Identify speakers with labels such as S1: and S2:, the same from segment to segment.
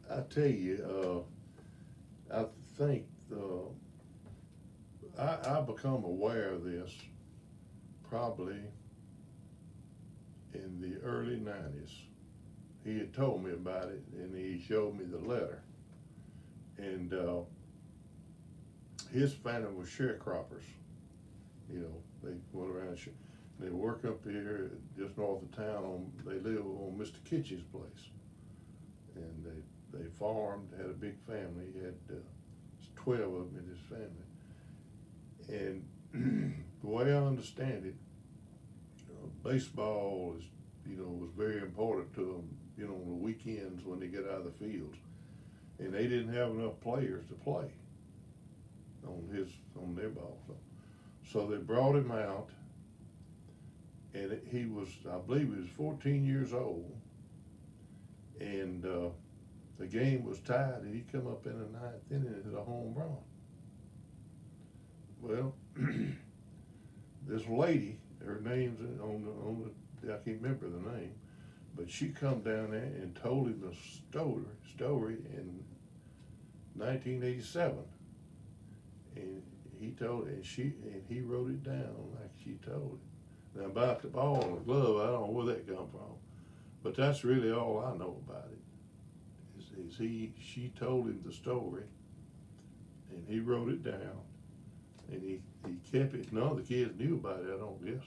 S1: I tell you, I think I become aware of this probably in the early 90s. He had told me about it, and he showed me the letter. And his family was sharecroppers. You know, they went around. They work up here just north of town. They live on Mr. Kitchen's place, and they farmed. Had a big family. He had 12 of them in his family. And the way I understand it, baseball is, was very important to them. On the weekends when they get out of the fields, and they didn't have enough players to play on their ball. So they brought him out, and I believe he was 14 years old, and the game was tied, and he come up in the ninth inning and hit a home run. Well, this lady, her name's on the I can't remember the name, but she come down there and told him the story in 1987, and he wrote it down like she told it. Now about the ball and the glove, I don't know where that come from, but that's really all I know about it. She told him the story, and he wrote it down, and he kept it. None of the kids knew about it, I don't guess.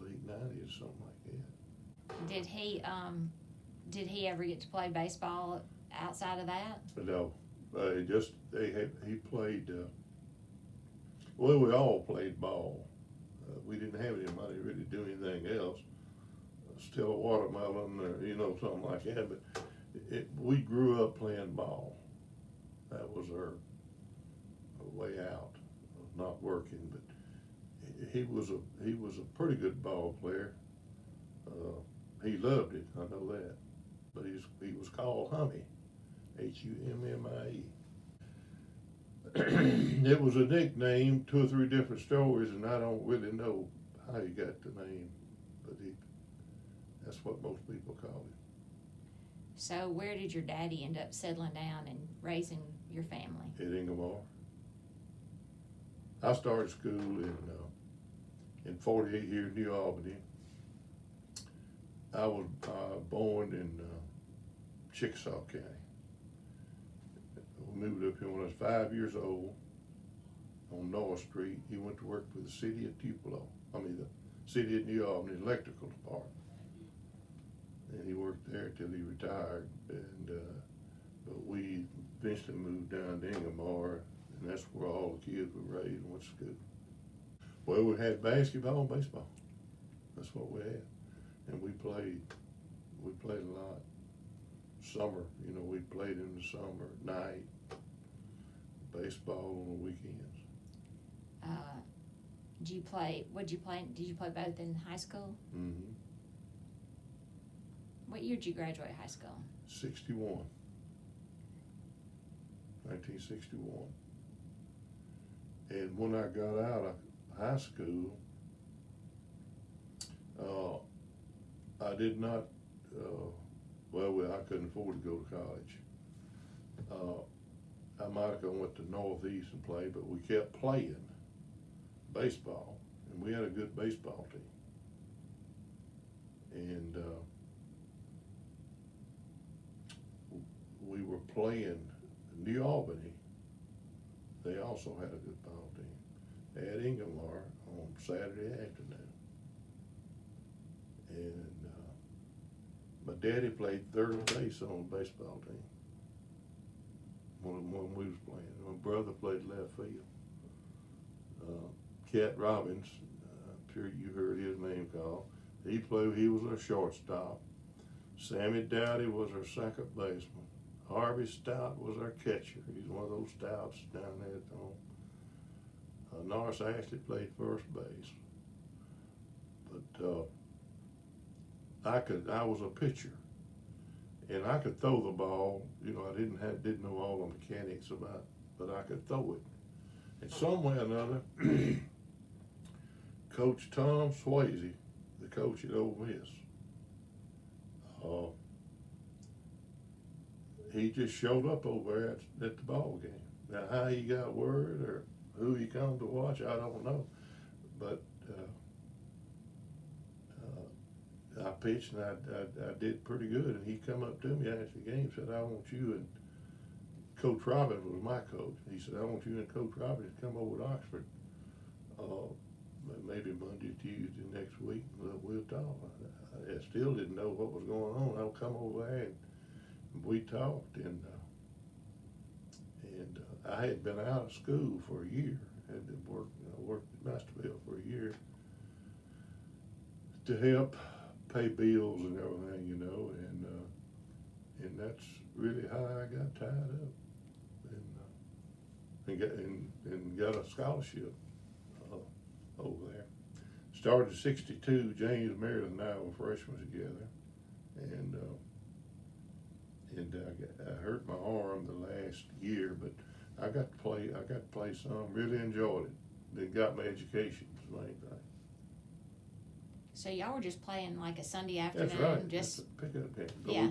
S1: Late 90s or something like that.
S2: Did he ever get to play baseball outside of that?
S1: No, he played. Well, we all played ball. We didn't have any money really to do anything else. Still a watermelon, or something like that. But we grew up playing ball. That was our way out of not working. But he was a pretty good ball player. He loved it, I know that. But he was called Hummie, Hummie. It was a nickname, 2 or 3 different stories, and I don't really know how he got the name, but that's what most people call him.
S2: So where did your daddy end up settling down and raising your family?
S1: At Ingomar. I started school in 48 here in New Albany. I was born in Chickasaw County. We moved up here when I was 5 years old on North Street. He went to work for the city of Tupelo. The city of New Albany electrical department. And he worked there till he retired. And but we eventually moved down to Ingomar, and that's where all the kids were raised and went to school. Well, we had basketball and baseball. That's what we had. And we played a lot. Summer, we played in the summer, at night, baseball on the weekends.
S2: Did you play both in high school?
S1: Mm-hmm.
S2: What year did you graduate high school?
S1: 1961. And when I got out of high school, I did not, I couldn't afford to go to college. I might have went to Northeast and played, but we kept playing baseball, and we had a good baseball team. And we were playing New Albany. They also had a good ball team at Ingomar on Saturday afternoon. And my daddy played third base on the baseball team when we was playing. My brother played left field. Cat Robbins, I'm sure you heard his name called. He was our shortstop. Sammy Dowdy was our second baseman. Harvey Stout was our catcher. He's one of those stouts down there at home. Norris Ashley played first base. But I was a pitcher, and I could throw the ball. I didn't know all the mechanics about, but I could throw it. And some way or another, Coach Tom Swayze, the coach at Ole Miss, he just showed up over there at the ball game. Now, how he got word or who he come to watch, I don't know. But I pitched and I did pretty good. And he come up to me after the game, said, I want you and Coach Robbins was my coach. He said, I want you and Coach Robbins to come over to Oxford. Maybe Monday, Tuesday next week. We'll talk. I still didn't know what was going on. I'll come over there and we talked. And I had been out of school for a year. Had been worked at Masterville for a year to help pay bills and everything, you know, and that's really how I got tied up, and got a scholarship over there. Started 62. James, Meredith, and I were freshmen together, and I hurt my arm the last year, but I got to play some. Really enjoyed it. Then got my education. Was the main thing.
S2: So y'all were just playing like a Sunday afternoon?
S1: That's right.
S2: Just
S1: That's a pickup game. But
S2: yeah.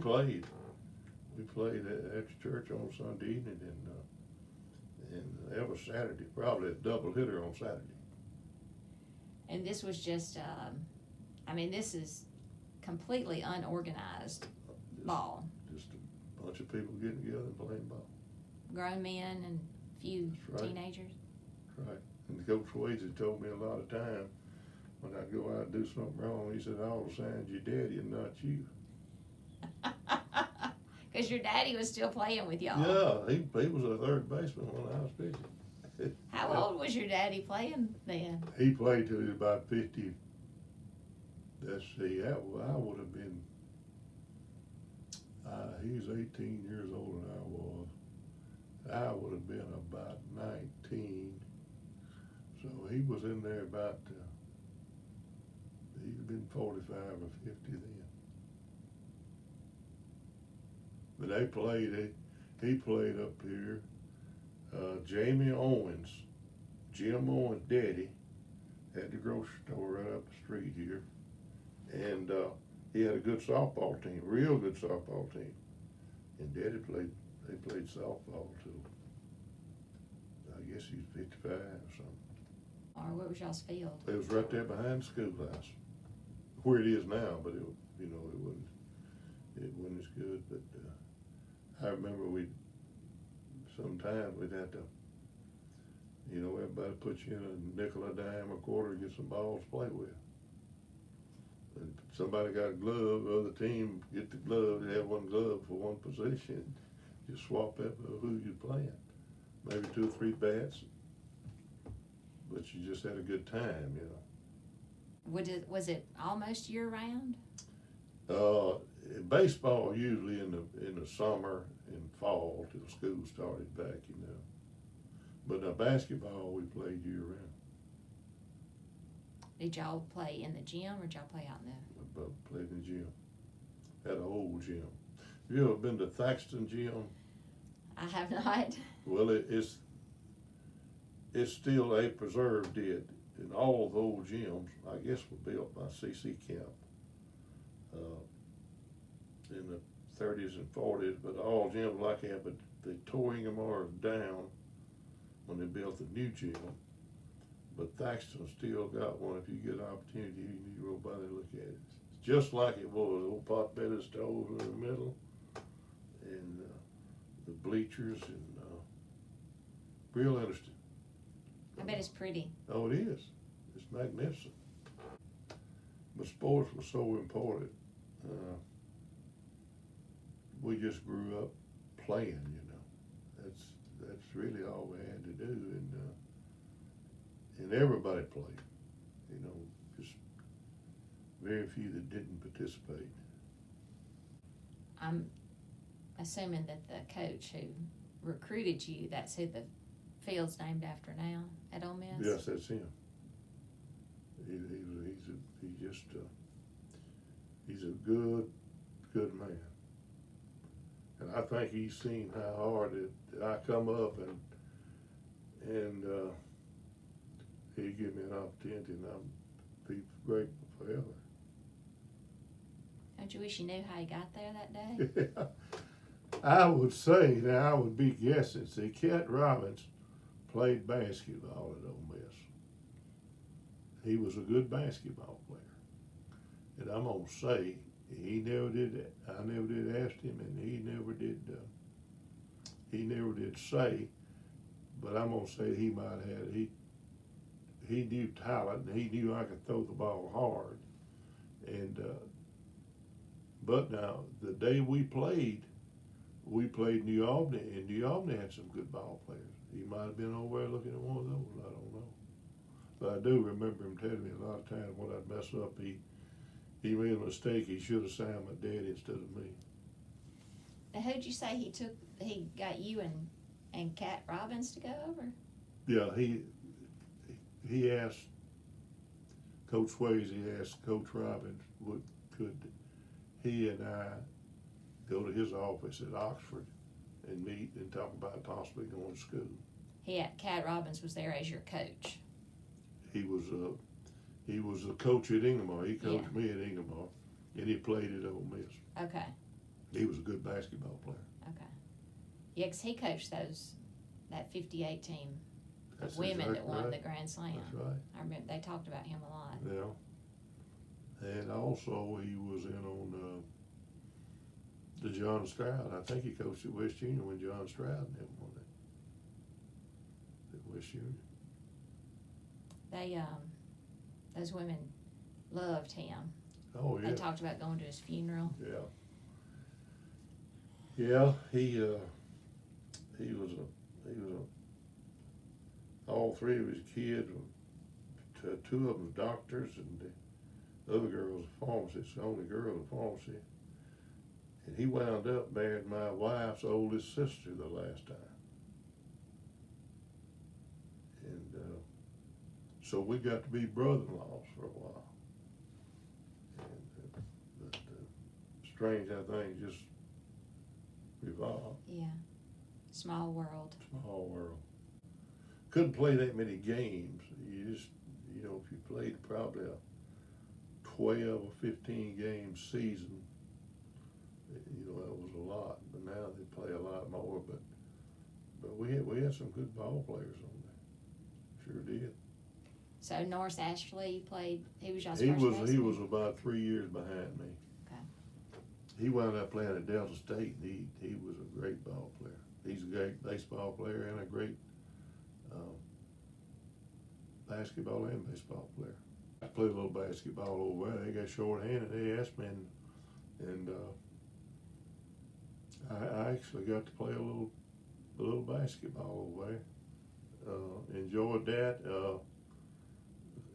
S1: We played at the church on Sunday evening, and that was Saturday. Probably a double hitter on Saturday.
S2: And this was just, this is completely unorganized ball.
S1: Just a bunch of people getting together and playing ball.
S2: Grown men and a few teenagers.
S1: That's right. And Coach Swayze told me a lot of time when I go out and do something wrong, he said, all the signs your daddy and not you.
S2: Because your daddy was still playing with y'all.
S1: Yeah, he was a third baseman when I was pitching.
S2: How old was your daddy playing then?
S1: He played till he was about 50. Let's see, I would have been, he was 18 years older than I was. I would have been about 19. So he was in there about, he'd have been 45 or 50 then. But he played up here. Jamie Owens, Jim Owens' daddy, had the grocery store right up the street here. And he had a good softball team, real good softball team. And Daddy played softball too. I guess he's 55 or something.
S2: Or what was y'all's field?
S1: It was right there behind the schoolhouse, where it is now, but it wasn't as good. But I remember sometimes we'd have to, everybody put you in a nickel, a dime, a quarter, get some balls to play with. And somebody got a glove, the other team get the glove, they have one glove for one position, just swap that for who you're playing. Maybe 2 or 3 bats, but you just had a good time,
S2: Was it almost year round?
S1: Baseball usually in the summer and fall till school started back, But basketball we played year round.
S2: Did y'all play in the gym or did y'all play out in the?
S1: Played in the gym. At an old gym. Have you ever been to Thaxton Gym?
S2: I have not.
S1: Well, it's still a preserved it. And all of the old gyms, I guess, were built by C.C. Kemp in the 30s and 40s, but all gyms like that, but they tore Ingomar down when they built the new gym. But Thaxton still got one. If you get an opportunity, you need to go by there and look at it. It's just like it was, old pot belly stove in the middle, and the bleachers, and real interesting.
S2: I bet it's pretty.
S1: Oh, it is. It's magnificent. But sports was so important. We just grew up playing, That's really all we had to do, and everybody played. Just very few that didn't participate.
S2: I'm assuming that the coach who recruited you, that's who the field's named after now at Ole Miss?
S1: Yes, that's him. He's a good man. And I think he's seen how hard that I come up, and he gave me an opportunity, and I'll be grateful forever.
S2: Don't you wish you knew how he got there that day?
S1: I would say, now I would be guessing, see, Cat Robbins played basketball at Ole Miss. He was a good basketball player. And I'm gonna say, he never did, I never did ask him, and he never did say, but I'm gonna say he might have had, he knew talent, and he knew I could throw the ball hard. And, but now, the day we played New Albany, and New Albany had some good ball players. He might have been over there looking at one of those, I don't know. But I do remember him telling me a lot of times when I'd mess up, he made a mistake. He should have signed my daddy instead of me.
S2: Now, who'd you say he got you and Cat Robbins to go over?
S1: Yeah, he asked Coach Swayze, he asked Coach Robbins, could he and I go to his office at Oxford and meet and talk about possibly going to school.
S2: Cat Robbins was there as your coach.
S1: He was the coach at Inglemoor. He coached me at Inglemoor, and he played at Ole Miss.
S2: Okay.
S1: He was a good basketball player.
S2: Okay. Yeah, 'cause he coached that 58 team of
S1: That's
S2: women
S1: exactly
S2: that won
S1: right.
S2: the Grand Slam.
S1: That's right.
S2: I remember they talked about him a lot.
S1: Yeah. And also he was in on the John Stroud. I think he coached at West Union when John Stroud and him won it. At West Union.
S2: They those women loved him.
S1: Oh yeah.
S2: They talked about going to his funeral.
S1: Yeah. Yeah, he was all three of his kids, two of them doctors, and the other girl was a pharmacist, the only girl in the pharmacy. And he wound up marrying my wife's oldest sister the last time. And so we got to be brother-in-laws for a while. And but strange how things just revolve.
S2: Yeah. Small world.
S1: Small world. Couldn't play that many games. You just, if you played probably a 12 or 15 game season, that was a lot. But now they play a lot more. But we had some good ball players on there. Sure did.
S2: So Norris Ashley played. He was y'all's
S1: He
S2: first
S1: was
S2: baseman?
S1: about 3 years behind me.
S2: Okay.
S1: He wound up playing at Delta State. And he was a great ball player. He's a great baseball player and a great basketball and baseball player. I played a little basketball over there. They got short-handed. They asked me, and I actually got to play a little basketball over there. Enjoyed that.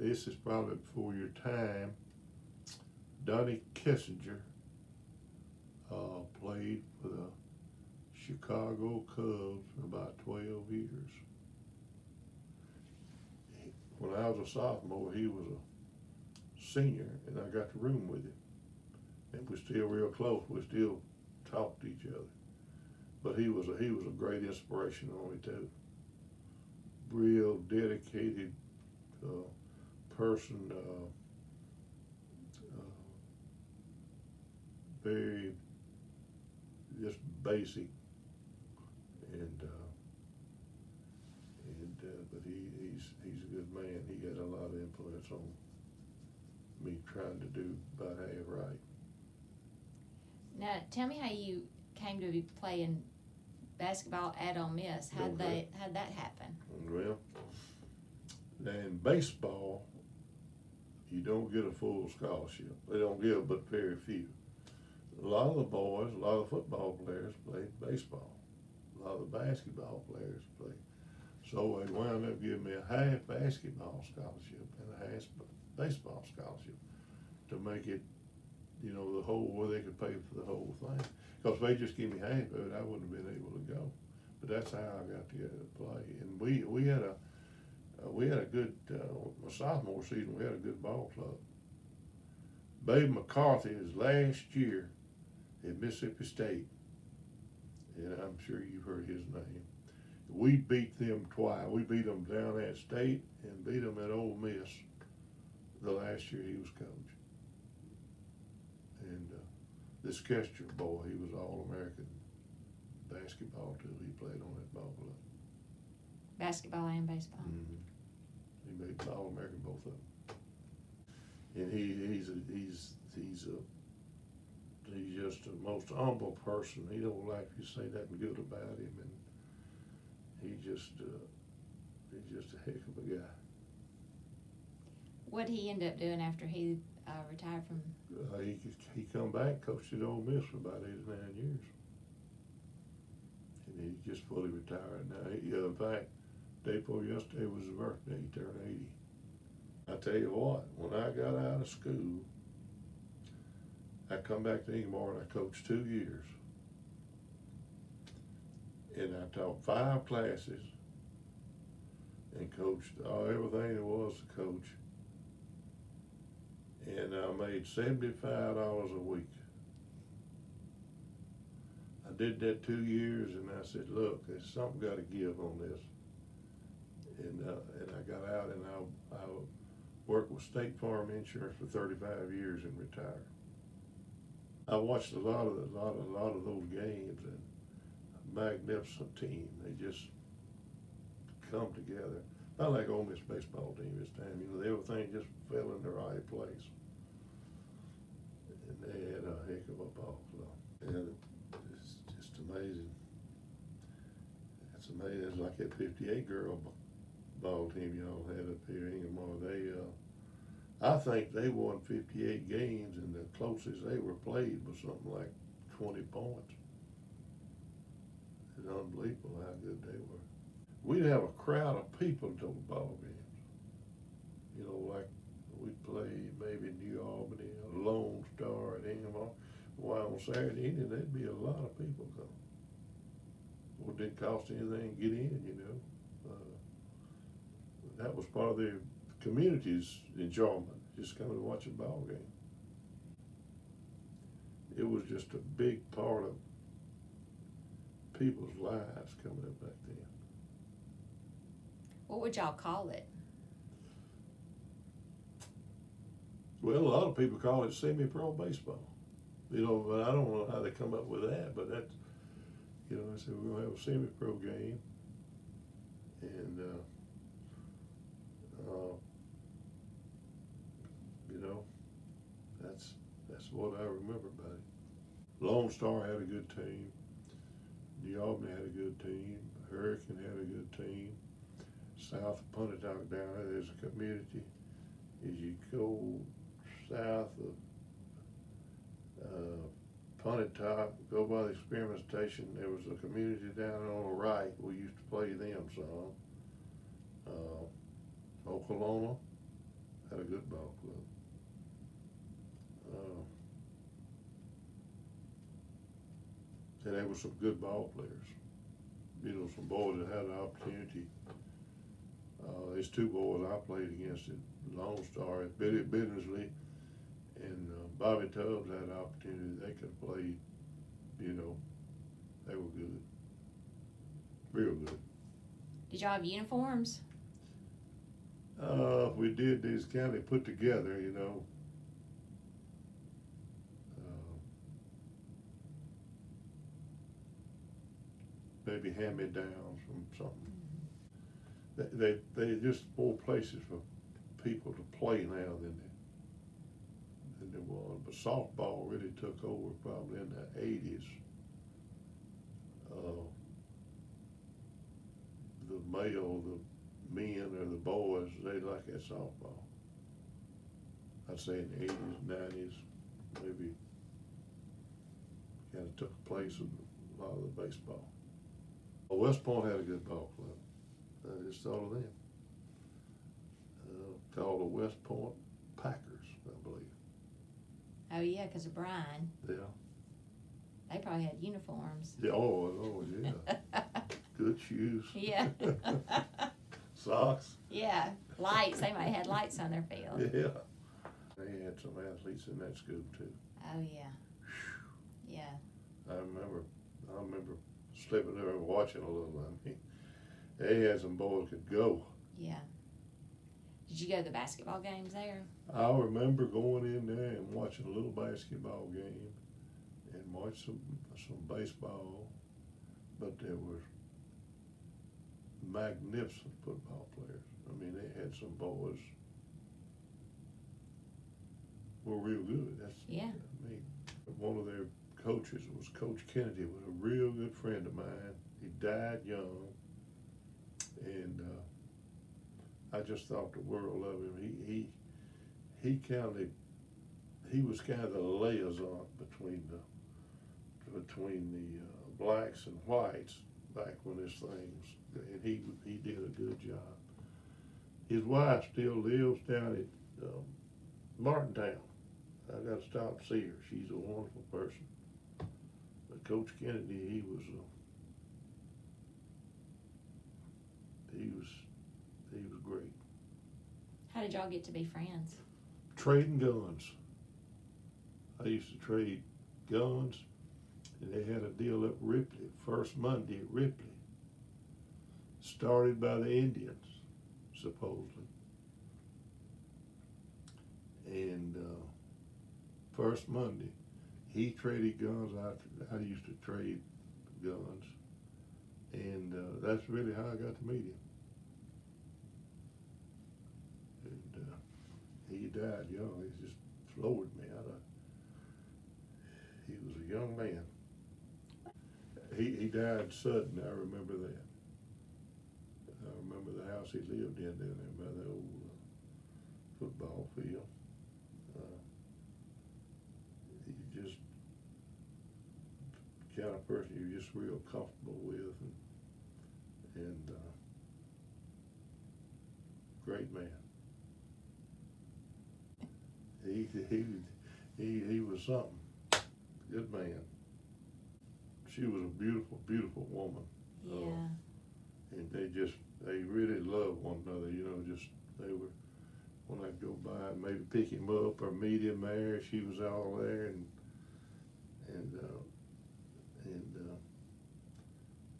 S1: This is probably before your time. Donnie Kissinger played for the Chicago Cubs for about 12 years. When I was a sophomore, he was a senior, and I got to room with him. And we're still real close. We still talk to each other. But he was a great inspiration on me too. Real dedicated person. Very just basic, but he's a good man. He had a lot of influence on me trying to do about half right.
S2: Now, tell me how you came to be playing basketball at Ole Miss. How'd that happen?
S1: Well, in baseball, you don't get a full scholarship. They don't give but very few. A lot of the boys, a lot of the football players played baseball. A lot of the basketball players played. So they wound up giving me a half basketball scholarship and a half baseball scholarship to make it, the whole, where they could pay for the whole thing. Because if they just give me half of it, I wouldn't have been able to go. But that's how I got to play. And we had a good, my sophomore season, we had a good ball club. Babe McCarthy, his last year at Mississippi State, and I'm sure you've heard his name. We beat them twice. We beat them down at State and beat them at Ole Miss the last year he was coach. And this Kester boy, he was All-American basketball too. He played on that ball club.
S2: Basketball and baseball.
S1: Mm-hmm. He made All-American both of them. And he's just the most humble person. He don't like you say nothing good about him, and he's just a heck of a guy.
S2: What'd he end up doing after he retired from?
S1: He come back, coached at Ole Miss for about 8 or 9 years, and he just fully retired now. In fact, day before yesterday was his birthday. He turned 80. I tell you what, when I got out of school, I come back to Inglemoor and I coached 2 years, and I taught 5 classes and coached everything there was to coach. And I made $75 a week. I did that 2 years, and I said, look, there's something got to give on this. And I got out, and I worked with State Farm Insurance for 35 years and retired. I watched a lot of those games, and a magnificent team. They just come together. Not like Ole Miss baseball team this time. You know, everything just fell in the right place. And they had a heck of a ball club. And it's just amazing. It's amazing. It's like that 58 girl ball team y'all had up here in Inglemoor. I think they won 58 games, and the closest they were played was something like 20 points. It's unbelievable how good they were. We'd have a crowd of people to the ball games. You know, like we played maybe New Albany or Lone Star at Inglemoor. Why on Saturday evening there'd be a lot of people come. Well, it didn't cost anything to get in, you know. That was part of the community's enjoyment, just coming to watch a ball game. It was just a big part of people's lives coming up back then.
S2: What would y'all call it?
S1: Well, a lot of people call it semi-pro baseball. You know, but I don't know how they come up with that, but that's, you know, I said we're gonna have a semi-pro game, and you know, that's what I remember about it. Lone Star had a good team. New Albany had a good team. Hurricane had a good team. South of Pontotoc down there, there's a community. As you go south of Pontotoc, go by the experiment station, there was a community down on the right. We used to play them some. Oklahoma had a good ball club. And there were some good ball players. You know, some boys that had an opportunity. There's 2 boys I played against at Lone Star, Billy Billingsley and Bobby Tubbs had an opportunity. They could have played, you know, they were good. Real good.
S2: Did y'all have uniforms?
S1: We did these kind of put together, you know. Maybe hand-me-downs from something. They just more places for people to play now than there was. But softball really took over probably in the 80s. The men or the boys, they like that softball. I'd say in the 80s, 90s, maybe kind of took place of a lot of the baseball. West Point had a good ball club. I just thought of them. Called the West Point Packers, I believe.
S2: Oh yeah, because of Brian.
S1: Yeah.
S2: They probably had uniforms.
S1: Yeah. Oh yeah. Good shoes.
S2: Yeah.
S1: Socks.
S2: Yeah. Lights. They might have had lights on their field.
S1: Yeah. They had some athletes in that school too.
S2: Oh yeah. Yeah.
S1: I remember slipping there and watching a little. I mean, they had some boys could go.
S2: Yeah. Did you go to the basketball games there?
S1: I remember going in there and watching a little basketball game and watch some baseball. but there were magnificent football players. I mean, they had some boys were real good.
S2: Yeah.
S1: I mean, one of their coaches was Coach Kennedy, was a real good friend of mine. He died young, and I just thought the world of him. He was kind of the liaison between the blacks and whites back when this thing was, and he did a good job. His wife still lives down at Martintown. I got to stop and see her. She's a wonderful person. But Coach Kennedy, he was great.
S2: How did y'all get to be friends?
S1: Trading guns. I used to trade guns, and they had a deal at Ripley, first Monday at Ripley, started by the Indians, supposedly. And first Monday, he traded guns. I used to trade guns, and that's really how I got to meet him. And he died young. He just floored me. He was a young man. He died sudden. I remember that. I remember the house he lived in down there by the old football field. He just kind of person you're just real comfortable with, and great man. He was something. Good man. She was a beautiful, beautiful woman.
S2: Yeah.
S1: And they really loved one another, you know, they were, when I'd go by and maybe pick him up or meet him there, she was all there,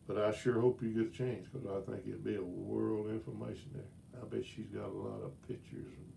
S1: but I sure hope you get a chance, because I think it'd be a world of information there. I bet she's got a lot of pictures and